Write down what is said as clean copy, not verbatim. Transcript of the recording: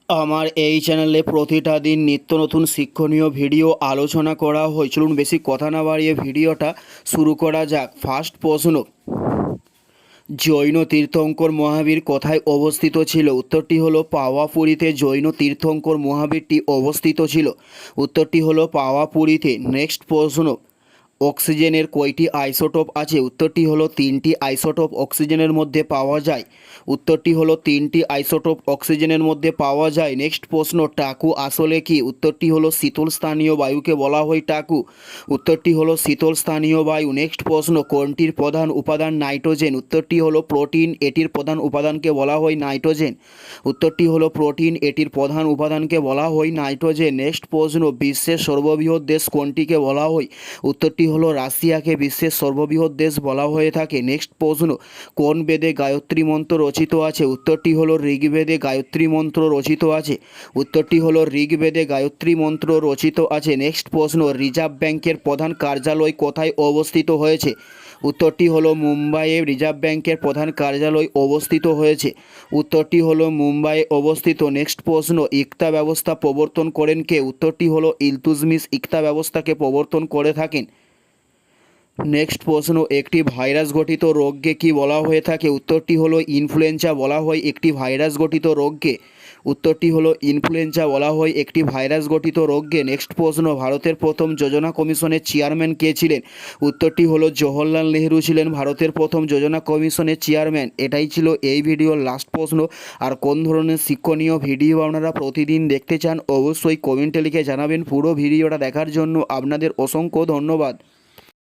আমার এই চ্যানেলে প্রতিটা দিন নিত্য নতুন শিক্ষণীয় ভিডিও আলোচনা করা হয়। চলুন বেশি কথা না বাড়িয়ে ভিডিওটা শুরু করা যাক। ফার্স্ট প্রশ্ন, জৈন তীর্থঙ্কর মহাবীর কোথায় অবস্থিত ছিল? উত্তরটি হলো পাওয়াপুরীতে জৈন তীর্থঙ্কর মহাবীরটি অবস্থিত ছিল। উত্তরটি হলো পাওয়াপুরীতে। নেক্সট প্রশ্ন, অক্সিজেনের কয়টি আইসোটোপ আছে? উত্তরটি হলো 3টি আইসোটোপ অক্সিজেনের মধ্যে পাওয়া যায়। উত্তরটি হলো 3টি আইসোটোপ অক্সিজেনের মধ্যে পাওয়া যায়। নেক্সট প্রশ্ন, টাকু আসলে কি? উত্তরটি হলো শীতল স্থানীয় বায়ুকে বলা হয় টাকু। উত্তরটি হলো শীতল স্থানীয় বায়ু। নেক্সট প্রশ্ন, কোনটির প্রধান উপাদান নাইট্রোজেন? উত্তরটি হলো প্রোটিন। এটির প্রধান উপাদানকে বলা হয় নাইট্রোজেন। উত্তরটি হলো প্রোটিন। এটির প্রধান উপাদানকে বলা হয় নাইট্রোজেন। নেক্সট প্রশ্ন, বিশ্বের সর্ববৃহৎ দেশ কোনটিকে বলা হয়? উত্তরটি হলো রাশিয়াকে বিশ্বের সর্ববৃহৎ দেশ বলা হয়ে থাকে। নেক্সট প্রশ্ন, কোন বেদে গায়ত্রী মন্ত্র রচিত আছে? উত্তরটি হলো ঋগ্বেদে গায়ত্রী মন্ত্র রচিত আছে। উত্তরটি হলো ঋগ্বেদে গায়ত্রী মন্ত্র রচিত আছে। নেক্সট প্রশ্ন, রিজার্ভ ব্যাংকের প্রধান কার্যালয় কোথায় অবস্থিত হয়েছে? উত্তরটি হলো মুম্বাইয়ে রিজার্ভ ব্যাংকের প্রধান কার্যালয় অবস্থিত হয়েছে। উত্তরটি হলো মুম্বাইয়ে অবস্থিত। নেক্সট প্রশ্ন, ইকতা ব্যবস্থা প্রবর্তন করেন কে? উত্তরটি হলো ইলতুৎমিশ ইকতা ব্যবস্থাকে প্রবর্তন করে থাকেন। নেক্সট প্রশ্ন, একটি ভাইরাস গঠিত রোগকে কি বলা হয়ে থাকে? উত্তরটি হলো ইনফ্লুয়েঞ্জা বলা হয় একটি ভাইরাস গঠিত রোগকে। উত্তরটি হলো ইনফ্লুয়েঞ্জা বলা হয় একটি ভাইরাস গঠিত রোগকে। নেক্সট প্রশ্ন, ভারতের প্রথম যোজনা কমিশনের চেয়ারম্যান কে ছিলেন? উত্তরটি হলো জওহরলাল নেহরু ছিলেন ভারতের প্রথম যোজনা কমিশনের চেয়ারম্যান। এটাই ছিল এই ভিডিওর লাস্ট প্রশ্ন। আর কোন ধরনের শিক্ষণীয় ভিডিও আপনারা প্রতিদিন দেখতে চান অবশ্যই কমেন্টে লিখে জানাবেন। পুরো ভিডিওটা দেখার জন্য আপনাদের অসংখ্য ধন্যবাদ।